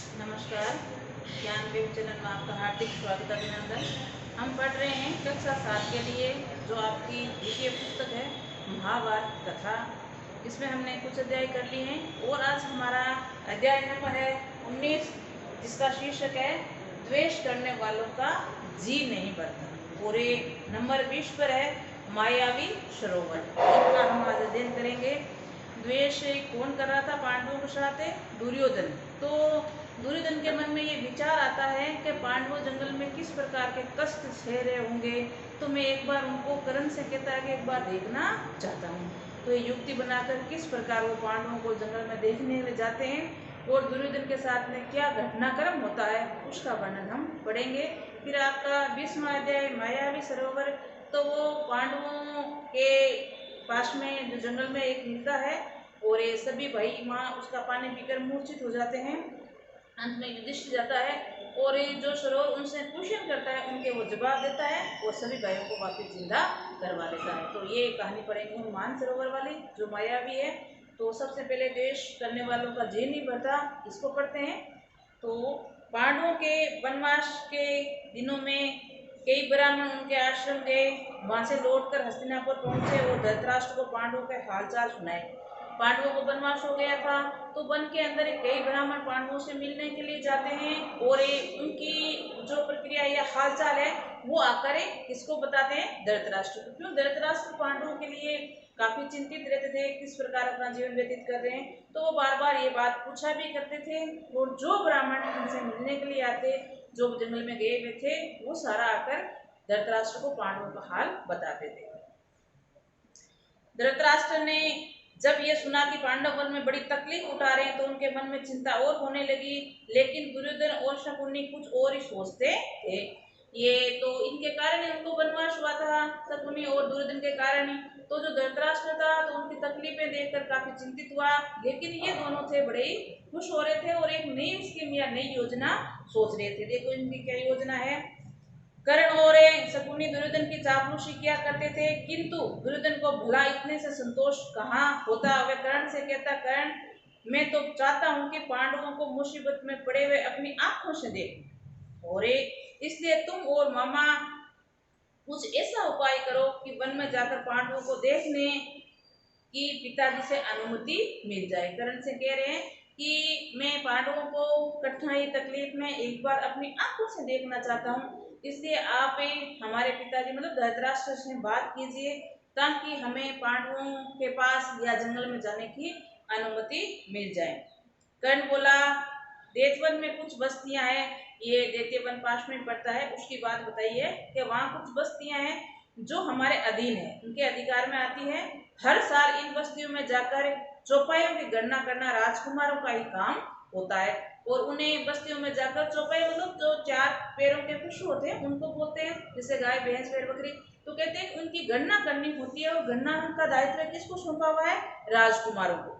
नमस्कार। ज्ञान web channel में आपका हार्दिक स्वागत अभिनंदन। हम पढ़ रहे हैं कक्षा 7 के लिए जो आपकी द्वितीय पुस्तक है महाभारत कथा। इसमें हमने कुछ अध्याय कर लिए हैं और आज हमारा अध्याय नंबर है 19, जिसका शीर्षक है द्वेष करने वालों का जी नहीं भरता। और ये नंबर 20 पर है मायावी सरोवर। इनका हम आज अध्ययन करेंगे। द्वेष कौन कर रहा था पांडवों के साथ? दुर्योधन। तो दुर्योधन के मन में ये विचार आता है कि पांडव जंगल में किस प्रकार के कष्ट सह रहे होंगे, तो मैं एक बार उनको कर्ण से कहता है कि एक बार देखना चाहता हूँ। तो ये युक्ति बनाकर किस प्रकार वो पांडवों को जंगल में देखने में जाते हैं और दुर्योधन के साथ में क्या घटनाक्रम होता है उसका वर्णन हम पढ़ेंगे। फिर आपका 20वां अध्याय मायावी सरोवर। तो वो पांडवों के पास में जो जंगल में एक मिलता है और ये सभी भाई माँ उसका पानी पीकर मूर्छित हो जाते हैं। अंत में युधिष्ठिर जाता है और ये जो सरोवर उनसे क्वेश्चन करता है उनके वो जवाब देता है और सभी भाइयों को वापस जिंदा करवा देता है। तो ये कहानी पढ़ेंगे हम मान सरोवर वाली जो मायावी है। तो सबसे पहले द्वेष करने वालों का जी नहीं भरता, इसको पढ़ते हैं। तो पांडवों के वनवास के दिनों में कई ब्राह्मण उनके आश्रम गए। वहां से लौटकर हस्तिनापुर पहुंचे और धृतराष्ट्र को पांडवों के हालचाल सुनाए। पांडवों को वनवास हो गया था तो वन के अंदर कई ब्राह्मण पांडवों से मिलने के लिए जाते हैं और उनकी जो प्रक्रिया या हालचाल है वो आकर किसको बताते हैं? धृतराष्ट्र को। क्यों? धृतराष्ट्र पांडवों के लिए काफी चिंतित रहते थे, किस प्रकार अपना जीवन व्यतीत कर रहे हैं। तो वो बार बार ये बात पूछा भी करते थे और जो ब्राह्मण उनसे मिलने के लिए आते, जो जंगल में गए हुए थे, वो सारा आकर धृतराष्ट्र को पांडवों का हाल बताते थे। धृतराष्ट्र ने जब ये सुना कि पांडव वन में बड़ी तकलीफ उठा रहे हैं तो उनके मन में चिंता और होने लगी। लेकिन दुर्योधन और शकुनी कुछ और ही सोचते थे। ये तो इनके कारण ही उनको वनवास हुआ था, शकुनी और दुर्योधन के कारण ही। तो जो धृतराष्ट्र था तो उनकी तकलीफें देखकर काफी चिंतित हुआ। लेकिन ये दोनों थे बड़े ही खुश हो रहे थे और एक नई स्कीम या नई योजना सोच रहे थे। देखो इनकी क्या योजना है। कर्ण और शकुनी दुर्योधन की चापलूसी किया करते थे, किंतु दुर्योधन को भला इतने से संतोष कहाँ होता। वे कर्ण से कहता, कर्ण मैं तो चाहता हूँ कि पांडवों को मुसीबत में पड़े हुए अपनी आंखों से देख, और इसलिए तुम और मामा कुछ ऐसा उपाय करो कि वन में जाकर पांडवों को देखने की पिताजी से अनुमति मिल जाए। कर्ण से कह रहे हैं कि मैं पांडवों को कठिनाई तकलीफ में एक बार अपनी आंखों से देखना चाहता हूँ, इसलिए आप हमारे पिताजी मतलब धृतराष्ट्र से बात कीजिए ताकि हमें पांडवों के पास या जंगल में जाने की अनुमति मिल जाए। कर्ण बोला, देववन में कुछ बस्तियां हैं, ये देववन पास में पड़ता है, उसकी बात बताइए कि वहाँ कुछ बस्तियां हैं जो हमारे अधीन है, उनके अधिकार में आती है। हर साल इन बस्तियों में जाकर चौपाइयों की गणना करना राजकुमारों का ही काम होता है और उन्हें बस्तियों में जाकर चौपाई मतलब जो 4 पैरों के पशु होते हैं उनको बोलते हैं, जैसे गाय भैंस भेड़ बकरी। तो कहते हैं उनकी गणना करनी होती है और गणना का दायित्व किसको सौंपा हुआ है? राजकुमारों को।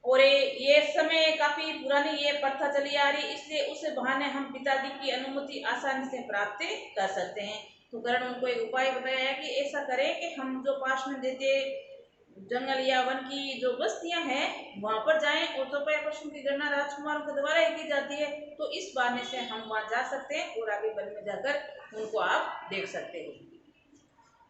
और ये समय काफी पुरानी ये प्रथा चली आ रही, इसलिए उस बहाने हम पिताजी की अनुमति आसानी से प्राप्त कर सकते हैं। तो कर्ण उनको एक उपाय बताया है कि ऐसा करें कि हम जो पास में देते जंगल या वन की जो बस्तियां हैं वहां पर जाएं और चौपाई पशु की गणना राजकुमारों के द्वारा ही की जाती है। तो इस बहाने से हम वहां जा सकते हैं और आगे वन में जाकर उनको आप देख सकते हैं।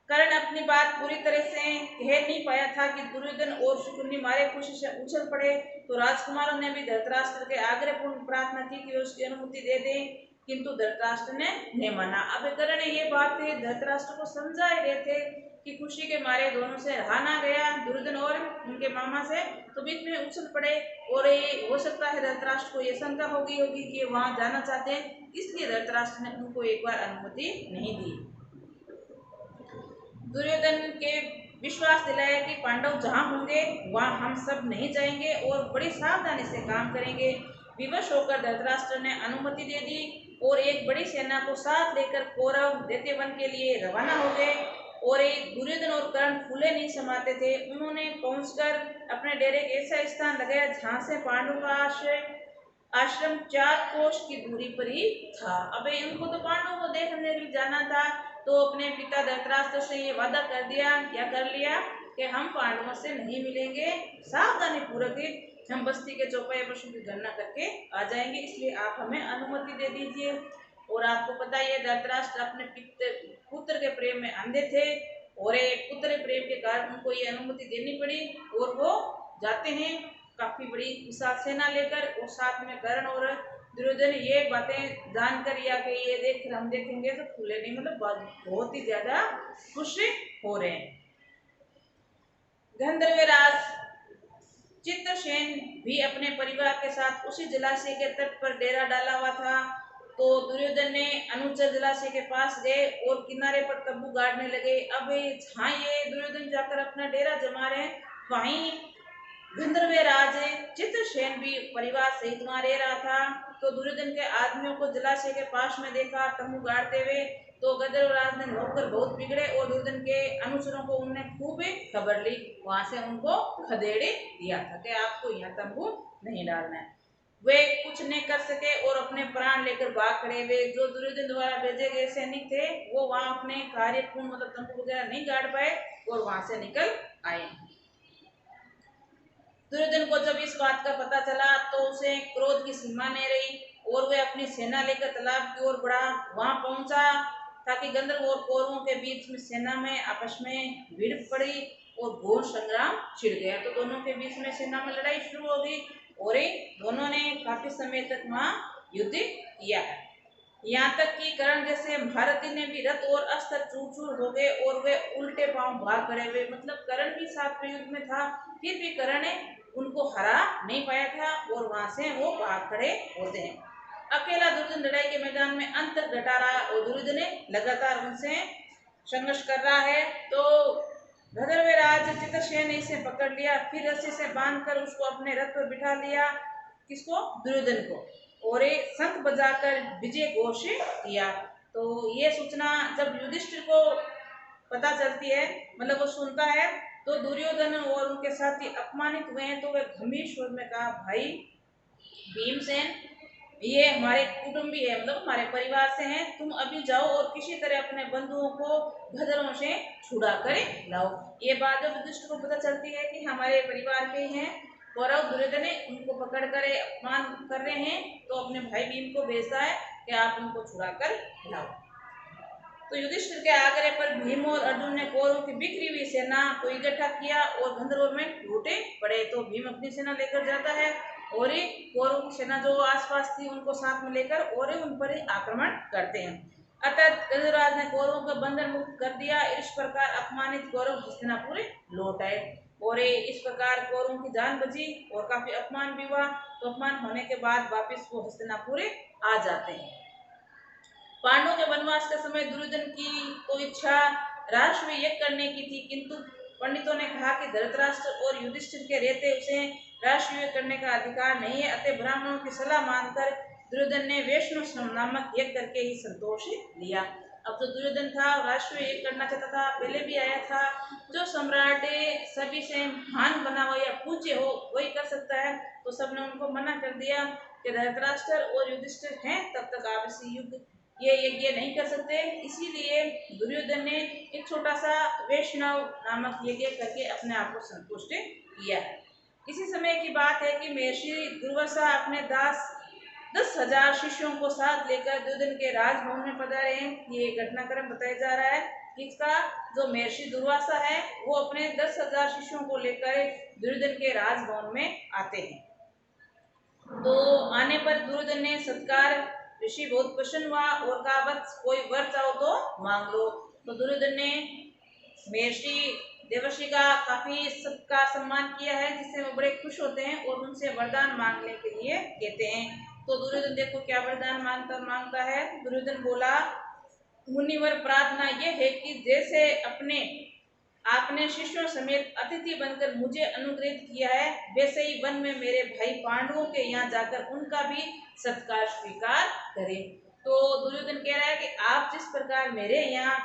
कर्ण अपनी बात पूरी तरह से कह नहीं पाया था कि दुर्योधन और शकुनी मारे खुशी से उछल पड़े। तो राजकुमारों ने भी धृतराष्ट्र के आग्रहपूर्ण प्रार्थना की कि उसकी अनुमति दे दें, किंतु धृतराष्ट्र ने नहीं माना। अब कर्ण ने ये बात धृतराष्ट्र को समझा ही रहे थे कि खुशी के मारे दोनों से रहा ना गया, दुर्योधन और उनके मामा से, तो बीच में उछल पड़े। और ये हो सकता है धृतराष्ट्र को ये शंका होगी कि वहां जाना चाहते हैं, इसलिए धृतराष्ट्र ने उनको एक बार अनुमति नहीं दी। दुर्योधन के विश्वास दिलाया कि पांडव जहां होंगे वहां हम सब नहीं जाएंगे और बड़ी सावधानी से काम करेंगे। विवश होकर धृतराष्ट्र ने अनुमति दे दी और एक बड़ी सेना को साथ लेकर कौरव दैत्यवन के लिए रवाना हो गए। और एक दुर्योधन और कर्ण फूले नहीं समाते थे। उन्होंने पहुंचकर अपने डेरे के ऐसा स्थान लगाया जहां से पांडवों का आश्रम 4 कोस की दूरी पर ही था। अब उनको तो पांडवों को देखने के लिए जाना था, तो अपने पिता धृतराष्ट्र से ये वादा कर दिया, क्या कर लिया कि हम पांडवों से नहीं मिलेंगे, सावधानी पूर्वक हम बस्ती के चौपाया पशु की गणना करके आ जाएंगे, इसलिए आप हमें अनुमति दे दीजिए। और आपको पता ही है धृतराष्ट्र अपने पुत्र के प्रेम में अंधे थे और पुत्र प्रेम के कारण उनको ये अनुमति देनी पड़ी और वो जाते हैं काफी बड़ी विशाल सेना लेकर, और साथ में कर्ण और दुर्योधन ये बातें जानकर या कि ये देख हम देखेंगे तो खुले नहीं, मतलब बहुत ही ज्यादा खुश हो रहे हैं। गंधर्वराज चित्रसेन भी अपने परिवार के साथ उसी जलाशय के तट पर डेरा डाला हुआ था। तो दुर्योधन ने अनुचर जलाशय के पास गए और किनारे पर तंबू गाड़ने लगे। अब जहाँ ये दुर्योधन जाकर अपना डेरा जमा रहे हैं, वहीं गंधर्वराज चित्रसेन भी परिवार सहित वहां रह रहा था। तो दुर्योधन के आदमियों को जलाशय के पास में देखा तंबू गाड़ते हुए, तो गंधर्वराज ने नौकर बहुत बिगड़े और दुर्योधन के अनुचरों को उन्होंने खूब खबर ली, वहां से उनको खदेड़ दिया था कि आपको यहाँ तंबू नहीं डालना है। वे कुछ नहीं कर सके और अपने प्राण लेकर भाग खड़े हुए। जो दुर्योधन द्वारा भेजे गए सैनिक थे वो वहां अपने कार्य पूर्ण मतलब तंबू वगैरह नहीं गाड़ पाए और वहां से निकल आए। दुर्योधन को जब इस बात का पता चला तो उसे क्रोध की सीमा नहीं रही और वह अपनी सेना लेकर तालाब की ओर बढ़ा। वहां पहुंचा ताकि गंधर्व और कौरवों के बीच में सेना में आपस में भीड़ पड़ी और घोर संग्राम छिड़ गया। तो दोनों के बीच में सेना में लड़ाई शुरू हो गई और दोनों ने काफी समय तक वहां युद्ध किया है। यहाँ तक कि कर्ण जैसे महारथी ने भी रथ और अस्त्र चूर चूर हो गए और वे उल्टे पांव भाग खड़े हुए। मतलब कर्ण भी साथ में युद्ध में था, फिर भी कर्ण ने उनको हरा नहीं पाया था और वहां से वो भाग खड़े होते हैं। अकेला दुर्योधन लड़ाई के मैदान में अंतर घटा रहा और दुर्योधन लगातार उनसे संघर्ष कर रहा है। तो गंधर्वराज चित्रसेन ने इसे पकड़ लिया, फिर रस्सी से बांधकर उसको अपने रथ पर बिठा लिया। किसको? दुर्योधन को। और एक शंख बजाकर विजय घोष किया। तो ये सूचना जब युधिष्ठिर को पता चलती है, मतलब वो सुनता है, तो दुर्योधन और उनके साथी अपमानित हुए हैं। तो वे गंभीर स्वर में कहा, भाई भीमसेन, ये हमारे कुटुंबी है, मतलब हमारे परिवार से हैं, तुम अभी जाओ और किसी तरह अपने बंधुओं को गदरों से छुड़ा कर लाओ। ये बात जब युधिष्ठिर को पता चलती है कि हमारे परिवार के हैं, कौरव दुर्योधन उनको पकड़ कर अपमान कर रहे हैं, तो अपने भाई भीम को भेजता है कि आप उनको छुड़ा कर लाओ। तो युधिष्ठिर के आग्रह पर भीम और अर्जुन ने कौरवों की बिखरी हुई सेना को इकट्ठा किया और गंधर्व में टूटे पड़े। तो भीम अपनी सेना लेकर जाता है और कौरवों की सेना जो आसपास थी उनको साथ में लेकर और उन पर आक्रमण करते हैं। अतः गंधर्वराज ने कौरवों को बंधन मुक्त कर दिया। इस प्रकार अपमानित कौरव हस्तिनापुर लौट आए और इस प्रकार कौरवों की जान बची और काफी अपमान भी हुआ। तो अपमान होने के बाद वापिस वो हस्तिनापुर आ जाते हैं। पांडवों के वनवास के समय दुर्योधन की तो इच्छा राष्ट्र में यज्ञ करने की थी, किंतु पंडितों ने कहा कि धृतराष्ट्र और युधिष्ठिर के रहते उसे राष्ट्र यज्ञ करने का अधिकार नहीं है। अतः ब्राह्मणों की सलाह मानकर दुर्योधन ने वैष्णव नामक यज्ञ करके ही संतोष लिया। अब जो दुर्योधन था राष्ट्र यज्ञ करना चाहता था, पहले भी आया था। जो सम्राट सभी से महान बना हो या पूज्य हो वही कर सकता है, तो सबने उनको मना कर दिया कि धृतराष्ट्र और युधिष्ठिर हैं तब तक आप इस युद्ध ये यज्ञ नहीं कर सकते। इसीलिए दुर्योधन ने एक छोटा सा वैष्णव नामक यज्ञ करके अपने आप को संतुष्ट किया। इसी समय की बात है कि महर्षि दुर्वासा अपने 10,000 शिष्यों को साथ लेकर दुर्योधन के राजभवन में पधारे हैं। ये घटनाक्रम बताया जा रहा है। इसका जो महर्षि दुर्वासा है वो अपने 10,000 शिष्यों को लेकर दुर्योधन के राजभवन में आते हैं। तो आने पर दुर्योधन ने सत्कार, ऋषि बहुत प्रसन्न हुआ और कहा, बस कोई वर चाहो तो मांग लो। तो दुर्योधन ने महर्षि देवर्षि का काफी सबका सम्मान किया है, जिससे वो बड़े खुश होते हैं और उनसे वरदान मांगने के लिए कहते हैं। तो दुर्योधन देखो क्या वरदान मांगता है। दुर्योधन बोला, मुनिवर प्रार्थना यह है कि जैसे आपने शिष्यों समेत अतिथि बनकर मुझे अनुग्रहित किया है, वैसे ही वन में मेरे भाई पांडवों के यहाँ जाकर उनका भी सत्कार स्वीकार करें। तो दुर्योधन कह रहा है कि आप जिस प्रकार मेरे यहाँ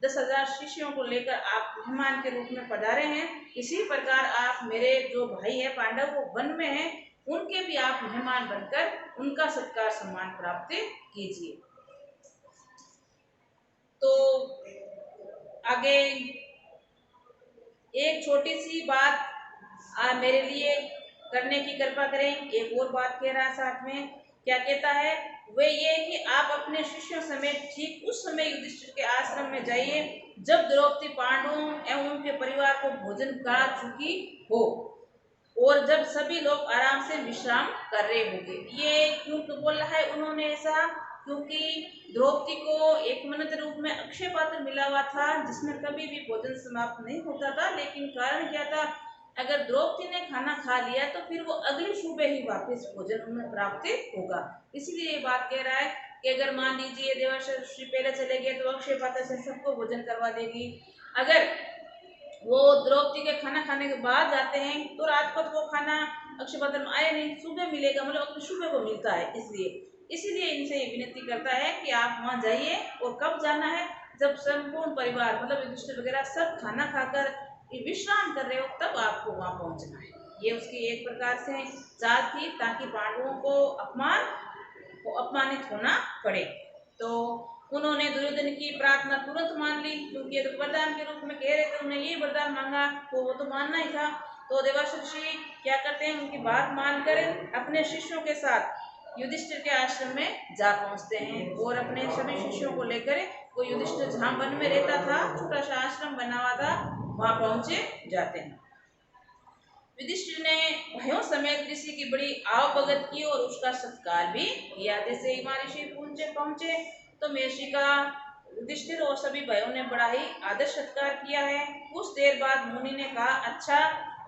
10,000 शिष्यों को लेकर आप मेहमान के रूप में पधारे हैं, इसी प्रकार आप मेरे जो भाई है पांडव वो वन में हैं, उनके भी आप मेहमान बनकर उनका सत्कार सम्मान प्राप्त कीजिए। तो आगे एक छोटी सी बात मेरे लिए करने की कृपा करें। एक और बात कह रहा है साथ में, क्या कहता है, वे ये कि आप अपने शिष्यों समेत ठीक उस समय युधिष्ठिर के आश्रम में जाइए जब द्रौपदी पांडवों एवं उनके परिवार को भोजन करा चुकी हो और जब सभी लोग आराम से विश्राम कर रहे होंगे। ये क्यों बोल रहा है उन्होंने ऐसा, क्योंकि द्रौपदी को एक मन्नत रूप में अक्षय पात्र मिला हुआ था जिसमें कभी भी भोजन समाप्त नहीं होता था। लेकिन कारण क्या था, अगर द्रौपदी ने खाना खा लिया तो फिर वो अगली सुबह ही वापस भोजन उन्हें प्राप्त होगा। इसीलिए ये बात कह रहा है कि अगर मान लीजिए देवर्षि पहले चले गए तो अक्षय पात्र से सबको भोजन करवा देगी। अगर वो द्रौपदी के खाना खाने के बाद जाते हैं तो रात को तो वो खाना अक्षय पात्र में आए नहीं, सुबह मिलेगा, मतलब अगली सुबह को मिलता है। इसीलिए इनसे ये विनती करता है कि आप वहाँ जाइए। और कब जाना है, जब संपूर्ण परिवार मतलब युधिष्ठिर वगैरह सब खाना खाकर विश्राम कर रहे हो तब आपको वहाँ पहुँचना है। ये उसकी एक प्रकार से चाल थी ताकि पांडवों को अपमानित होना पड़े। तो उन्होंने दुर्योधन की प्रार्थना तुरंत मान ली, क्योंकि ये तो वरदान के रूप में कह रहे थे, उन्हें ये वरदान मांगा तो वो तो मानना ही था। तो देवर्षि ऋषि क्या करते हैं, उनकी बात मानकर अपने शिष्यों के साथ युधिष्ठिर के आश्रम में जा पहुंचते हैं और अपने सभी शिष्यों को लेकर वो युधिष्ठिर जहाँ वन में रहता था, छोटा सा आश्रम बना हुआ था, वहां पहुंचे जाते हैं। युधिष्ठिर ने भाइयों समेत ऋषि की बड़ी आवभगत की और उसका सत्कार भी किया। जैसे ही ऋषि पहुंचे तो महर्षि का युधिष्ठिर और सभी भाइयों ने बड़ा ही आदर सत्कार किया है। कुछ देर बाद मुनि ने कहा, अच्छा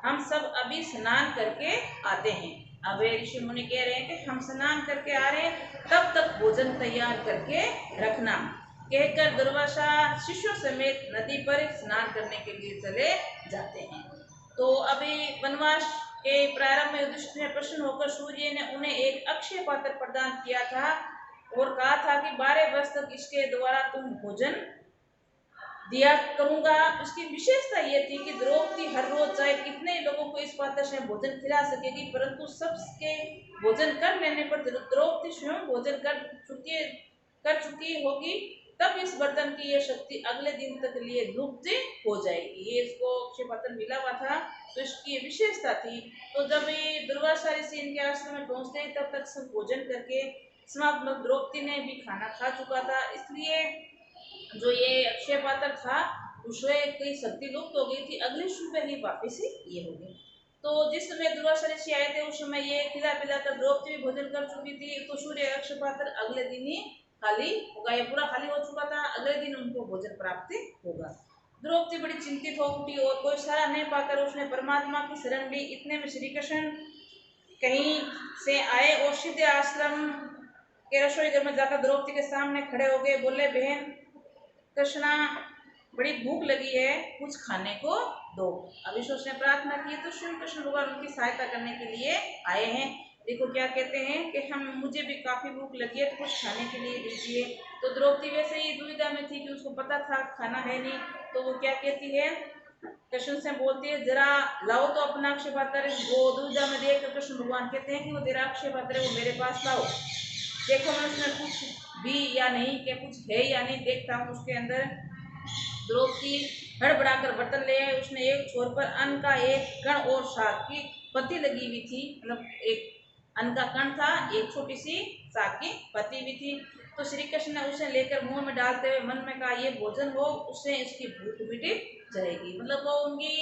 हम सब अभी स्नान करके आते हैं। अब ऋषि मुनि कह रहे हैं कि हम स्नान करके आ रहे हैं, तब तक भोजन तैयार करके रखना। कहकर दुर्वासा शिष्यों समेत नदी पर स्नान करने के लिए चले जाते हैं। तो अभी वनवास के प्रारंभ में युधिष्ठिर ने प्रसन्न होकर सूर्य ने उन्हें एक अक्षय पात्र प्रदान किया था और कहा था कि 12 वर्ष तक इसके द्वारा तुम भोजन दिया करूंगा। उसकी विशेषता यह थी कि द्रौपदी हर रोज चाहे कितने लोगों को इस पात्र से भोजन खिला सकेगी, परंतु सबके भोजन कर लेने पर द्रौपदी स्वयं भोजन कर चुकी होगी, तब इस बर्तन की यह शक्ति अगले दिन तक लिए लुप्त हो जाएगी। ये इसको अक्षय पात्र मिला हुआ था, तो इसकी विशेषता थी। तो जब ये दुर्वासा ऋषि इनके आश्रम में पहुंचते तब तक सब भोजन करके समाप्त, द्रौपदी ने भी खाना खा चुका था। इसलिए जो ये अक्षय पात्र था उसमें कई शक्ति लुप्त हो गई थी, अगली सुबह ही वापस ही ये हो गई। तो जिस समय दुर्वासा ऋषि आए थे उस समय ये खिला पिला कर द्रौपदी भी भोजन कर चुकी थी, तो सूर्य अक्षय पात्र अगले दिन ही खाली होगा, ये पूरा खाली हो चुका था, अगले दिन उनको भोजन प्राप्त होगा। द्रौपदी बड़ी चिंतित हो उठी और कोई सहारा नहीं पाकर उसने परमात्मा की शरण ली। इतने में श्री कृष्ण कहीं से आए और सीधे आश्रम के रसोई घर में जाकर द्रौपदी के सामने खड़े हो गए। बोले, बहन कृष्णा, बड़ी भूख लगी है, कुछ खाने को दो। अभी उसने प्रार्थना की तो श्री कृष्ण भगवान उनकी सहायता करने के लिए आए हैं। देखो क्या कहते हैं कि मुझे भी काफी भूख लगी है, तो कुछ खाने के लिए दीजिए। तो द्रौपदी वैसे ही दुविधा में थी कि उसको पता था खाना है नहीं, तो वो क्या कहती है, कृष्ण से बोलती है, जरा लाओ तो अपना अक्षय पात्र। वो दुविधा में देख कर कृष्ण भगवान कहते हैं कि वो तेरा अक्षय पात्र है, वो मेरे पास लाओ। देखो मैं उसमें कुछ भी या नहीं, कि कुछ है या नहीं देखता हूँ उसके अंदर। द्रौपदी हड़बड़ाकर बर्तन ले आई। उसने एक छोर पर अन्न का एक कण और शाक की पत्ती लगी हुई थी, मतलब एक अन्न का कण था, एक छोटी सी शाक की पत्ती भी थी। तो श्री कृष्ण ने उसे लेकर मुंह में डालते हुए मन में कहा, ये भोजन हो, उससे इसकी भूख मिट जाएगी। मतलब वो उनकी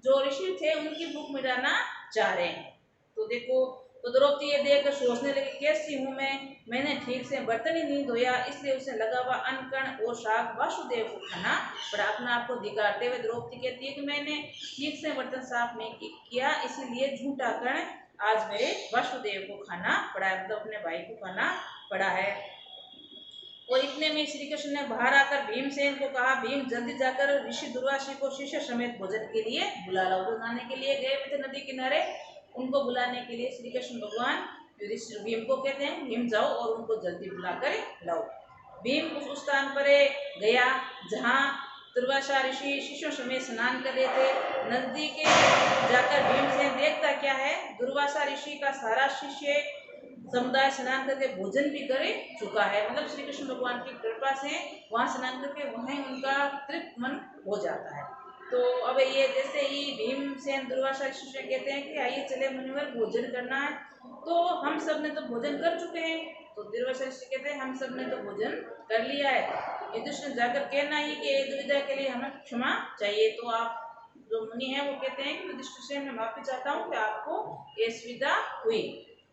जो ऋषि थे उनकी भूख मिटाना चाह रहे हैं। तो देखो, तो द्रौपदी ये देखकर सोचने लगी, कैसी हूँ मैंने ठीक से बर्तन ही नहीं धोया, इसलिए उसे लगा हुआ अन्न कण और शाक वासुदेव को खाना पड़ा। अपना आपको दिखाते हुए द्रौपदी कहती है कि मैंने ठीक से बर्तन साफ नहीं किया, इसीलिए झूठा कण आज मेरे वासुदेव को खाना पड़ा है, मतलब अपने भाई को खाना पड़ा है। और इतने में श्री कृष्ण ने बाहर आकर भीमसेन को कहा, भीम जल्दी जाकर ऋषि दुर्वासी को शिष्य समेत भोजन के लिए बुला लाओ। तो नहाने के लिए गए थे नदी किनारे, उनको बुलाने के लिए श्री कृष्ण भगवान युधिष्ठिर भीम को कहते हैं, भीम जाओ और उनको जल्दी बुलाकर लाओ। भीम उस स्थान पर गया जहाँ दुर्वासा ऋषि शिष्यों समेत स्नान कर रहे थे। नजदीक जाकर भीमसेन देखता क्या है, दुर्वासा ऋषि का सारा शिष्य समुदाय स्नान करके भोजन भी कर चुका है। मतलब श्री कृष्ण भगवान की कृपा से वहां स्नान करके वहीं उनका तृप्त मन हो जाता है। तो अब ये जैसे ही भीमसेन दुर्वासा ऋषि से कहते हैं कि आइए चले मुनिवर, भोजन करना है। तो हम सब ने तो भोजन कर चुके हैं। तो दुर्वासा ऋषि कहते हैं हम सब ने तो भोजन कर लिया है। युधिष्ठिर जाकर कहना ही कि दुविधा के लिए हमें क्षमा चाहिए। तो आप जो मुनि है वो कहते हैं कि युधिष्ठिर से मैं माफी चाहता हूँ कि आपको ये सुविधा हुई।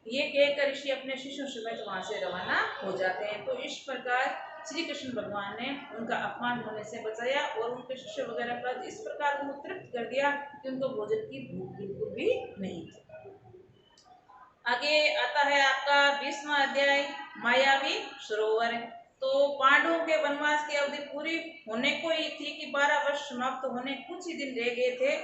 ये कहकर ऋषि अपने शिष्यों समेत वहां से रवाना हो जाते हैं। तो इस प्रकार श्री कृष्ण भगवान ने उनका अपमान होने से बचाया और उनके शिष्य वगैरह पर इस प्रकार उनको तृप्त कर दिया कि उनको भोजन की भूख बिल्कुल भी नहीं थी। आगे आता है आपका 20वां अध्याय, मायावी सरोवर। तो पांडवों के वनवास की अवधि पूरी होने को ही थी कि 12 वर्ष समाप्त होने कुछ ही दिन रह गए थे।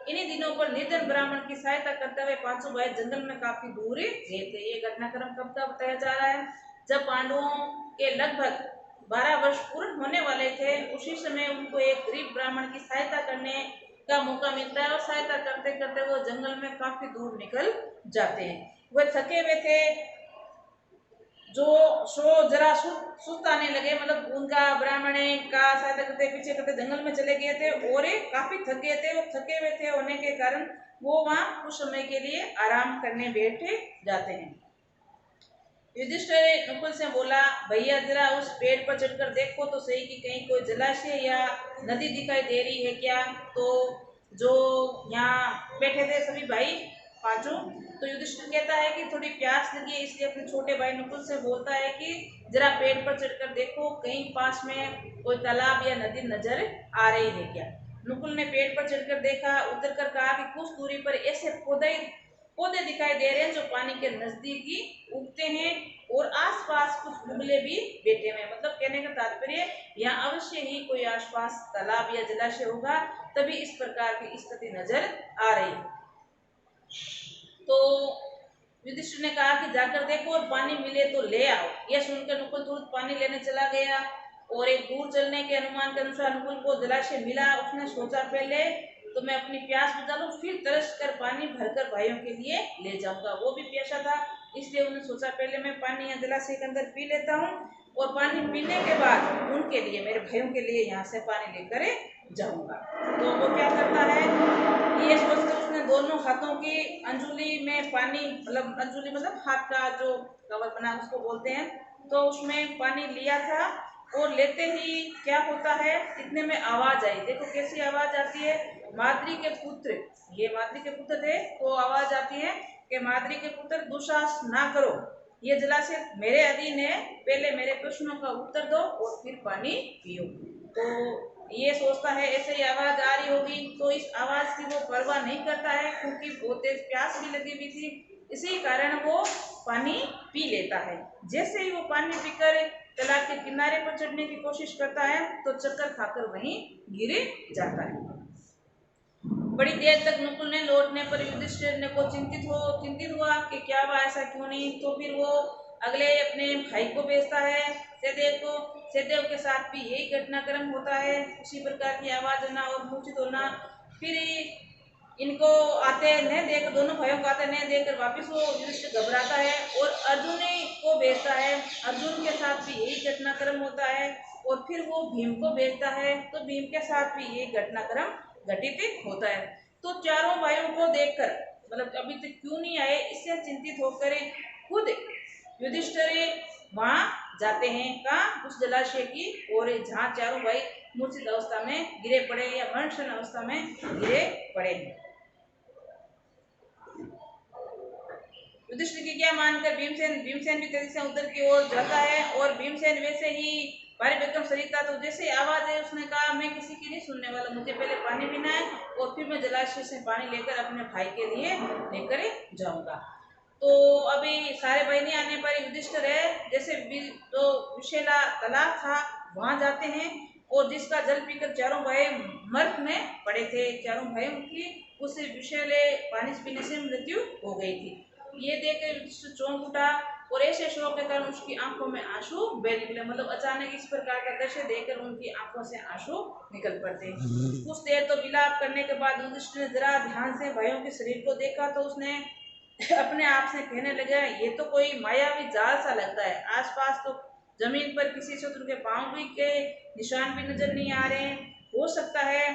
इन्हीं दिनों पर निर्धन ब्राह्मण की सहायता करते हुए पांचों भाई जंगल में काफी दूर गए थे। ये घटनाक्रम कब का बताया जा रहा है? जब पांडवों के लगभग 12 वर्ष पूर्ण होने वाले थे, उसी समय उनको एक गरीब ब्राह्मण की सहायता करने का मौका मिलता है और सहायता करते करते वो जंगल में काफी दूर निकल जाते हैं। वह थके हुए थे, जो सो जरा सुस्ताने लगे, मतलब उनका ब्राह्मण का सहायता करते पीछे करते जंगल में चले गए थे और ये काफी थक गए थे। वो थके हुए थे होने के कारण वो वहां कुछ समय के लिए आराम करने बैठे जाते हैं। युधिष्ठिर नकुल से बोला, भैया जरा उस पेड़ पर चढ़कर देखो तो सही कि कहीं कोई जलाशय या नदी दिखाई दे रही है क्या। तो जो यहाँ बैठे थे सभी भाई पांचों, तो युधिष्ठिर कहता है कि थोड़ी प्यास लगी है, इसलिए अपने छोटे भाई नकुल से बोलता है कि जरा पेड़ पर चढ़कर देखो कहीं पास में कोई तालाब या नदी नजर आ रही है क्या। नकुल ने पेड़ पर चढ़कर देखा, उतर कर कहा कि कुछ दूरी पर ऐसे पौधे दिखाई दे रहे हैं जो पानी के नजदीक ही उगते हैं और आसपास कुछ बुगले भी बैठे हुए हैं। मतलब कहने का तात्पर्य यहाँ अवश्य ही कोई आसपास तालाब या जलाशय होगा, तभी इस प्रकार की स्थिति नजर आ रही है। तो युधिष्ठिर ने कहा कि जाकर देखो और पानी मिले तो ले आओ। यह सुनकर नकुल तुरंत पानी लेने चला गया और एक दूर चलने के अनुमान के अनुसार नकुल को जलाशय मिला। उसने सोचा पहले तो मैं अपनी प्यास बुझा लूं, फिर तरस कर पानी भरकर भाइयों के लिए ले जाऊंगा। वो भी प्यासा था, इसलिए उन्होंने सोचा पहले मैं पानी या जलाशय के अंदर पी लेता हूँ और पानी पीने के बाद उनके लिए, मेरे भाइयों के लिए यहाँ से पानी लेकर जाऊंगा। तो वो क्या करता है, ये सोचकर उसने दोनों हाथों की अंजुली में पानी, मतलब अंजुली मतलब हाथ का जो कवर बना उसको बोलते हैं, तो उसमें पानी लिया था और लेते ही क्या होता है, इतने में आवाज आई। देखो कैसी आवाज आती है, माद्री के पुत्र, ये माद्री के पुत्र थे, तो आवाज आती है कि माद्री के पुत्र दुस्साहस ना करो, ये जलाशय मेरे अधीन है, पहले मेरे प्रश्नों का उत्तर दो और फिर पानी पियो। तो ये सोचता है ऐसे ही आवाज आ रही होगी, तो इस आवाज की वो परवाह नहीं करता है क्योंकि बहुत तेज प्यास भी लगी हुई थी, इसी कारण वो पानी पी लेता है। जैसे ही वो पानी पीकर तालाब के किनारे पर चढ़ने की कोशिश करता है तो चक्कर खाकर वहीं गिर जाता है। बड़ी देर तक नकुल ने लौटने पर युधिष्ठिर ने को चिंतित हुआ कि क्या हुआ, ऐसा क्यों नहीं। तो फिर वो अगले अपने भाई को भेजता है सहदेव को। सहदेव के साथ भी यही घटनाक्रम होता है, उसी प्रकार की आवाज होना और मूर्छित होना। फिर इनको आते न देख, दोनों भाइयों को आते न देखकर वापिस वो युधिष्ठिर घबराता है और अर्जुन को भेजता है। अर्जुन के साथ भी यही घटनाक्रम होता है और फिर वो भीम को भेजता है, तो भीम के साथ भी यही घटनाक्रम घटित होता है। तो चारों भाइयों को देखकर, मतलब अभी तक क्यों नहीं आए, इससे चिंतित होकर खुद युधिष्ठिर वहां जाते हैं, कहाँ, उस जलाशय की ओर जहाँ चारों भाई मूर्छित अवस्था में गिरे पड़े या मरण अवस्था में गिरे पड़े हैं। युधिष्ठिर की क्या मानकर भीमसेन भी तेजी से उधर की ओर जाता है और भीमसेन वैसे ही भारी भरकम शरीर था, तो जैसे आवाज है उसने कहा मैं किसी की नहीं सुनने वाला, मुझे पहले पानी पीना है और फिर मैं जलाशय से पानी लेकर अपने भाई के लिए लेकर जाऊंगा। तो अभी सारे भाई नहीं आने पर युधिष्ठिर है जैसे जो विशेला तालाब था वहां जाते हैं और जिसका जल पीकर चारों भाई मर्त में पड़े थे। चारों भाइयों की उस विषैले पानी पीने से मृत्यु हो गई थी। ये देखकर युधिष्ठिर चौंक उठा और ऐसे शोक के कारण उसकी आंखों में आंसू बह निकले। मतलब अचानक इस प्रकार का दृश्य देखकर उनकी आंखों से आंसू निकल पड़ते। कुछ देर तो विलाप करने के बाद युधिष्ठिर ने जरा ध्यान से भाइयों के शरीर को देखा तो उसने अपने आप से कहने लगा, ये तो कोई मायावी जाल सा लगता है। आसपास तो जमीन पर किसी शत्रु के पांव भी के निशान भी नजर नहीं आ रहे हैं। हो सकता है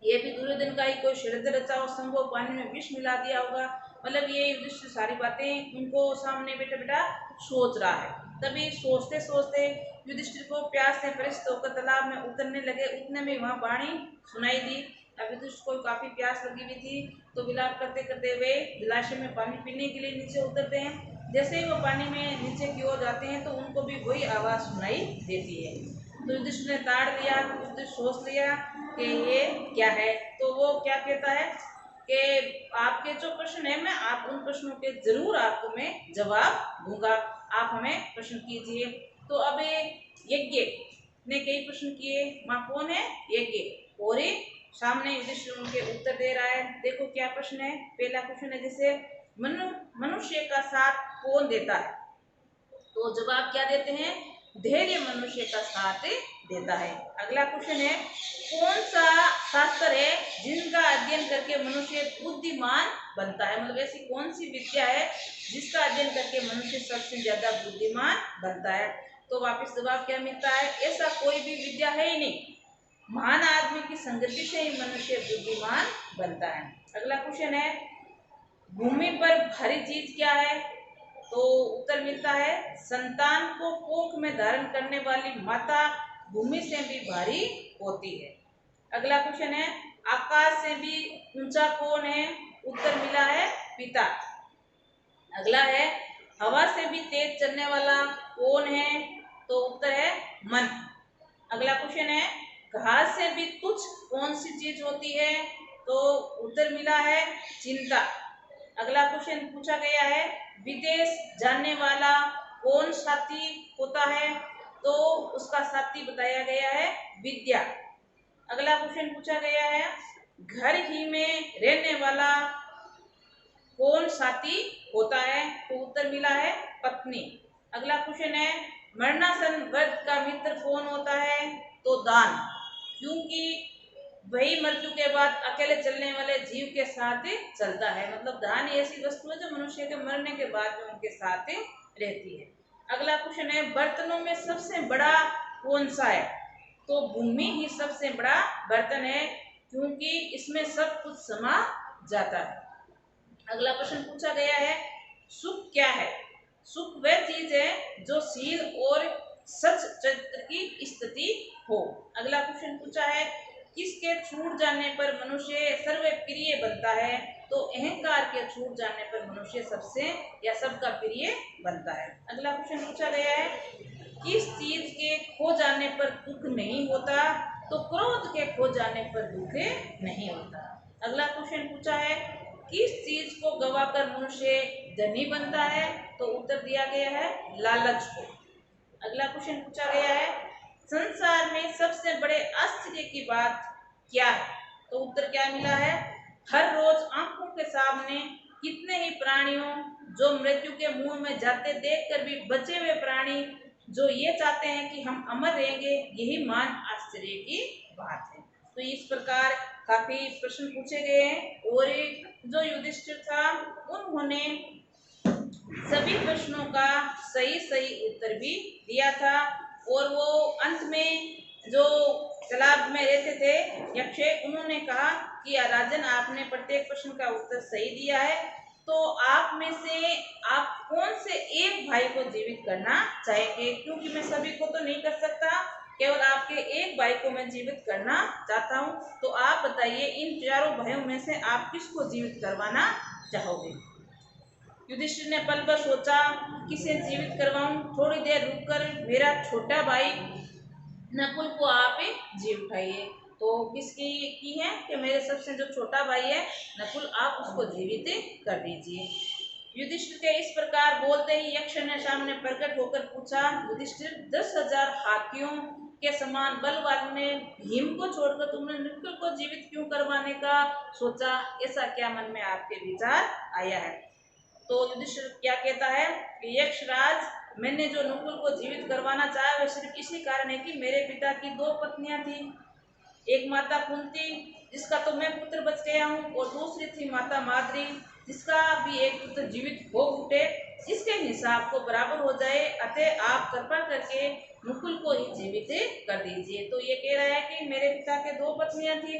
ये भी दुर्योधन का ही कोई षड्यंत्र रचा हो, संभव पानी में विष मिला दिया होगा। मतलब ये युधिष्ठिर सारी बातें उनको सामने बैठा बैठा सोच रहा है। तभी सोचते सोचते युधिष्ठिर को प्यास से परिचित होकर तालाब में उतरने लगे। उतने में वहां वाणी सुनाई दी। अब युधिष्ठिर को काफी प्यास लगी हुई थी, तो विलाप करते करते वे जलाशय में पानी पीने के लिए नीचे उतरते हैं। जैसे ही वो पानी में नीचे की ओर जाते हैं तो उनको भी वही आवाज सुनाई देती है। तो युधिष्ठिर ने ताड़ लिया, कुछ देर सोच लिया कि ये क्या है। तो वो क्या कहता है कि आपके जो प्रश्न है, मैं आप उन प्रश्नों के जरूर आपको मैं जवाब दूंगा, आप हमें प्रश्न कीजिए। तो अब यज्ञ ने कई प्रश्न किए। वहां कौन है? यज्ञ। और सामने युधिष्ठिर उनके उत्तर दे रहा है। देखो क्या प्रश्न है। पहला क्वेश्चन है जैसे मनुष्य का साथ कौन देता है? तो जवाब क्या देते हैं? धैर्य मनुष्य का साथ देता है। अगला क्वेश्चन है कौन सा शास्त्र है जिनका अध्ययन करके मनुष्य बुद्धिमान बनता है? मतलब ऐसी कौन सी विद्या है जिसका अध्ययन करके मनुष्य सबसे ज्यादा बुद्धिमान बनता है? तो वापस जवाब क्या मिलता है? ऐसा कोई भी विद्या है ही नहीं, महान आदमी की संगति से ही मनुष्य बुद्धिमान बनता है। अगला क्वेश्चन है भूमि पर भारी चीज क्या है? तो उत्तर मिलता है संतान को कोख में धारण करने वाली माता भूमि से भी भारी होती है। अगला क्वेश्चन है आकाश से भी ऊंचा कौन है? उत्तर मिला है पिता। अगला है हवा से भी तेज चलने वाला कौन है? तो उत्तर है मन। अगला क्वेश्चन है घास से भी तुच्छ कौन सी चीज होती है? तो उत्तर मिला है चिंता। अगला क्वेश्चन पूछा गया है विदेश जाने वाला कौन साथी होता है? तो उसका साथी बताया गया है विद्या। अगला क्वेश्चन पूछा गया है घर ही में रहने वाला कौन साथी होता है? तो उत्तर मिला है पत्नी। अगला क्वेश्चन है मरणासन व्रत का मित्र कौन होता है? तो दान, क्योंकि वही मृत्यु के बाद अकेले चलने वाले जीव के साथ चलता है। मतलब दान ऐसी वस्तु है जो मनुष्य के मरने के बाद में उनके साथ रहती है। अगला क्वेश्चन है बर्तनों में सबसे बड़ा कौन सा है? तो भूमि ही सबसे बड़ा बर्तन है, क्योंकि इसमें सब कुछ समा जाता है। अगला प्रश्न पूछा गया है सुख क्या है? सुख वह चीज है जो शील और सच चरित्र की स्थिति हो। अगला क्वेश्चन पूछा है किसके छूट जाने पर मनुष्य सर्वप्रिय बनता है? तो अहंकार के छूट जाने पर मनुष्य सबसे या सबका प्रिय बनता है। अगला क्वेश्चन पूछा गया है किस चीज के खो जाने पर दुख नहीं होता? तो क्रोध के खो जाने पर दुख नहीं होता। अगला क्वेश्चन पूछा है किस चीज को गवाकर मनुष्य धनी बनता है? तो उत्तर दिया गया है लालच को। अगला क्वेश्चन पूछा गया है संसार में सबसे बड़े आश्चर्य की बात क्या है? तो उत्तर क्या मिला है हर रोज आंखों के सामने कितने ही प्राणियों जो मृत्यु के मुंह में जाते देखकर भी बचे हुए प्राणी जो ये चाहते हैं कि हम अमर रहेंगे, यही मान आश्चर्य की बात है। तो इस प्रकार काफी प्रश्न पूछे गए हैं और जो युधिष्ठिर था उन्होंने सभी प्रश्नों का सही सही उत्तर भी दिया था। और वो अंत में जो तालाब में रहते थे यक्ष, उन्होंने कहा कि राजन आपने प्रत्येक प्रश्न का उत्तर सही दिया है, तो आप में से आप कौन से एक भाई को जीवित करना चाहेंगे? क्योंकि मैं सभी को तो नहीं कर सकता, केवल आपके एक भाई को मैं जीवित करना चाहता हूँ। तो आप बताइए इन चारों भाइयों में से आप किसको जीवित करवाना चाहोगे? युधिष्ठिर ने पल भर सोचा किसे जीवित करवाऊं, थोड़ी देर रुककर मेरा छोटा भाई नकुल को आप जीव उठाइए। तो किसकी की है कि मेरे सबसे जो छोटा भाई है नकुल, आप उसको जीवित कर दीजिए। युधिष्ठिर के इस प्रकार बोलते ही यक्ष ने सामने प्रकट होकर पूछा युधिष्ठिर 10,000 हाथियों के समान बल वाले भीम को छोड़कर तुमने नकुल को जीवित क्यों करवाने का सोचा? ऐसा क्या मन में आपके विचार आया है? तो युधिष्ठिर क्या कहता है कि यक्षराज मैंने जो नकुल को जीवित करवाना चाहा वह सिर्फ इसी कारण है कि मेरे पिता की 2 पत्नियां थी। एक माता कुंती जिसका तो मैं पुत्र बच गया हूँ, और दूसरी थी माता माद्री जिसका भी एक पुत्र जीवित हो उठे, इसके हिसाब को बराबर हो जाए, अतः आप कृपा करके मुकुल को ही जीवित कर दीजिए। तो ये कह रहा है कि मेरे पिता के दो पत्नियां थी,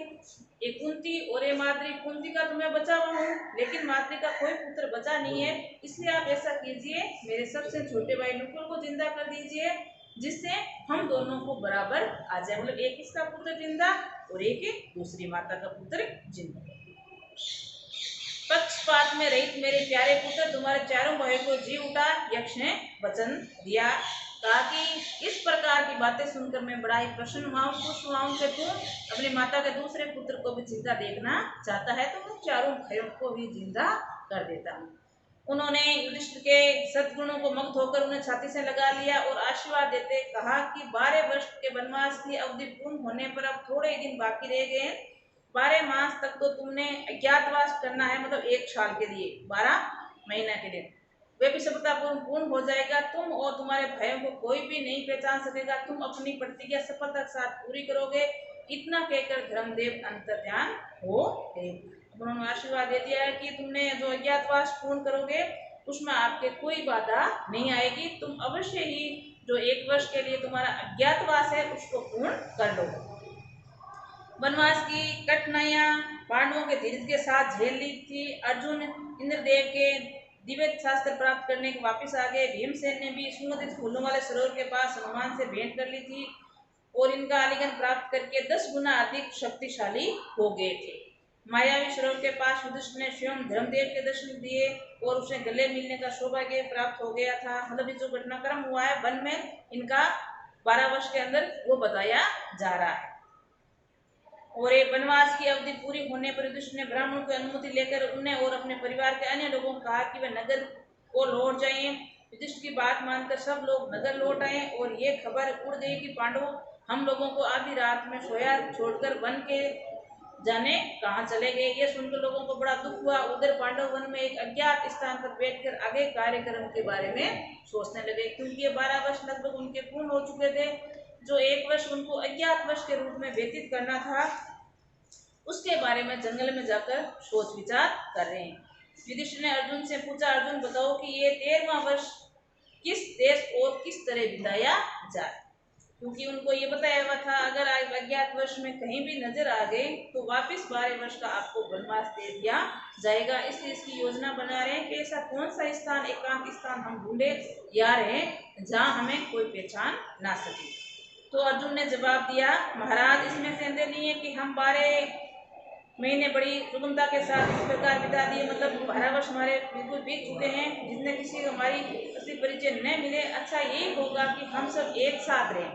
एक कुंती और एक माद्री। कुंती का तो मैं बचा हुआ हूँ, लेकिन माद्री का कोई पुत्र बचा नहीं है, इसलिए आप ऐसा कीजिए, मेरे सबसे छोटे भाई नुकुल को जिंदा कर दीजिए, जिससे हम दोनों को बराबर आ जाए। मतलब एक इसका पुत्र जिंदा और एक दूसरी माता का पुत्र जिंदा। पक्षपात में रहित मेरे प्यारे पुत्र, तुम्हारे चारों भाइयों को जी उठा। यक्ष ने वचन दिया, कहा कि इस प्रकार की बातें सुनकर मैं बड़ा ही प्रसन्न हुआ हूँ, खुश हुआ हूँ कि तू अपनी माता के दूसरे पुत्र को भी जिंदा देखना चाहता है, तो उन चारों भाइयों को भी जिंदा कर देता हूँ। उन्होंने युधिष्ठिर के सद्गुणों को मग्न होकर उन्हें छाती से लगा लिया और आशीर्वाद देते कहा कि 12 वर्ष के वनवास की अवधि पूर्ण होने पर अब थोड़े ही दिन बाकी रह गए। 12 मास तक तो तुमने अज्ञातवास करना है, मतलब 1 साल के लिए, 12 महीना के लिए। वे भी सफलतापूर्ण पूर्ण हो जाएगा। तुम और तुम्हारे भाइयों को कोई भी नहीं पहचान सकेगा। तुम अपनी प्रतिज्ञा सफलता के साथ पूरी करोगे। इतना कहकर धर्मदेव अंतर्ध्यान हो गए। उन्होंने आशीर्वाद दे दिया है कि तुमने जो अज्ञातवास पूर्ण करोगे उसमें आपके कोई बाधा नहीं आएगी। तुम अवश्य ही जो 1 वर्ष के लिए तुम्हारा अज्ञातवास है उसको पूर्ण कर लो। वनवास की कठिनाइयां पांडवों के धीरज के साथ झेल ली थी। अर्जुन इंद्रदेव के दिव्य शास्त्र प्राप्त करने के वापस आ गए। भीमसेन ने भी सुगंधित फूलों वाले सरोवर के पास हनुमान से भेंट कर ली थी और इनका आलिंगन प्राप्त करके 10 गुना अधिक शक्तिशाली हो गए थे। मायावी सरोवर के पास युधिष्ठिर ने स्वयं धर्मदेव के दर्शन दिए और उसे गले मिलने का सौभाग्य प्राप्त हो गया था। मतलब जो घटनाक्रम हुआ है वन में इनका 12 वर्ष के अंदर, वो बताया जा रहा है। और ये वनवास की अवधि पूरी होने पर युधिष्ठिर ने ब्राह्मणों की अनुमति लेकर उन्हें और अपने परिवार के अन्य लोगों को कहा कि वे नगर को लौट जाएं। युधिष्ठिर की बात मानकर सब लोग नगर लौट आए और ये खबर उड़ गई कि पांडव हम लोगों को आधी रात में सोया छोड़कर वन के जाने कहाँ चले गए। ये सुनकर लोगों को बड़ा दुख हुआ। उधर पांडव वन में एक अज्ञात स्थान पर बैठकर आगे कार्यक्रम के बारे में सोचने लगे, क्योंकि ये 12 वर्ष लगभग उनके पूर्ण हो चुके थे। जो 1 वर्ष उनको अज्ञात वर्ष के रूप में व्यतीत करना था, उसके बारे में जंगल में जाकर सोच विचार कर रहे हैं। युधिष्ठिर ने अर्जुन से पूछा, अर्जुन बताओ कि ये 13वां वर्ष किस देश और किस तरह बिताया जाए, क्योंकि उनको ये बताया हुआ था अगर अज्ञात वर्ष में कहीं भी नजर आ गए तो वापस 12 वर्ष का आपको वनवास दे दिया जाएगा। इसलिए इसकी योजना बना रहे हैं कि ऐसा कौन सा स्थान, एकांत स्थान हम ढूंढे या रहे जहाँ हमें कोई पहचान ना सके। तो अर्जुन ने जवाब दिया, महाराज इसमें संदेह नहीं है कि हम 12 महीने बड़ी सुगमता के साथ इस प्रकार बिता दिए, मतलब 12 वर्ष हमारे बिल्कुल बीत चुके हैं, जिसने किसी को हमारी असली परिचय न मिले। अच्छा यही होगा कि हम सब एक साथ रहें।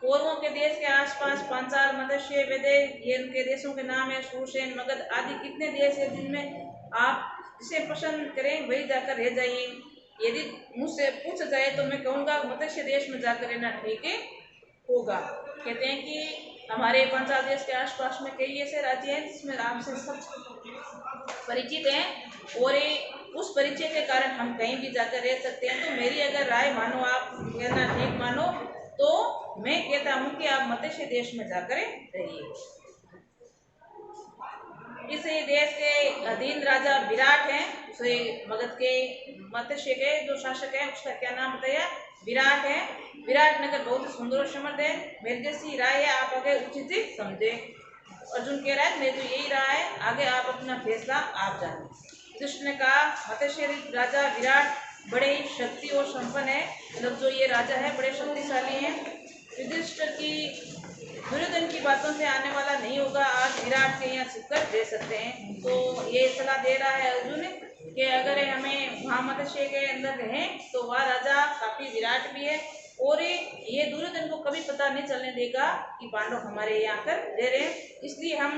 कौरवों के देश के आसपास पांचाल, मत्स्य, वेदे, ये उनके देशों के नाम है। शूरसेन, मगध आदि कितने देश है जिनमें आप जिसे पसंद करें वही जाकर रह जाइए। यदि मुझसे पूछ जाए तो मैं कहूँगा मत्स्य देश में जाकर रहना ठीक होगा। कहते हैं कि हमारे पांचाल देश के आसपास में कई ऐसे राज्य हैं जिसमें आपसे सब परिचित हैं और उस परिचय के कारण हम कहीं भी जाकर रह सकते हैं। तो मेरी अगर राय मानो, आप कहना ठीक मानो, तो मैं कहता हूँ कि आप मत्स्य देश में जाकर रहिए। इस देश के अधीन राजा विराट हैं, उसे मगध के मत्स्य के जो शासक है उसका क्या नाम बताया, विराट है। विराट नगर बहुत सुंदर और समृद्ध है। मेरी जैसी राय है, आप आगे उचित समझे। अर्जुन कह रहा है मेरी तो यही राय है, आगे आप अपना फैसला आप जाने। युधिष्ठिर ने कहा मत्स्य राजा विराट बड़े ही शक्ति और संपन्न है, मतलब जो ये राजा है बड़े शक्तिशाली हैं। युधिष्ठिर की दुर्योधन की बातों से आने वाला नहीं होगा, आज विराट के यहाँ छिपकर रह सकते हैं। तो ये सलाह दे रहा है अर्जुन कि अगर हमें वहाँ मत्स्य के अंदर रहें तो वह राजा काफी विराट भी है और ये दुर्योधन को कभी पता नहीं चलने देगा कि पांडव हमारे यहाँ कर रह रहे हैं, इसलिए हम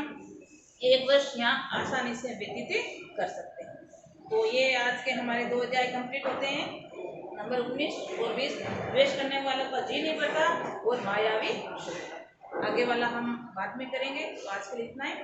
1 वर्ष यहाँ आसानी से व्यतीत कर सकते हैं। तो ये आज के हमारे 2 अध्याय कंप्लीट होते हैं, नंबर 19 और 20। द्वेष करने वालों का जी नहीं पड़ता और मायावी। आगे वाला हम बाद में करेंगे। तो आज के लिए इतना ही।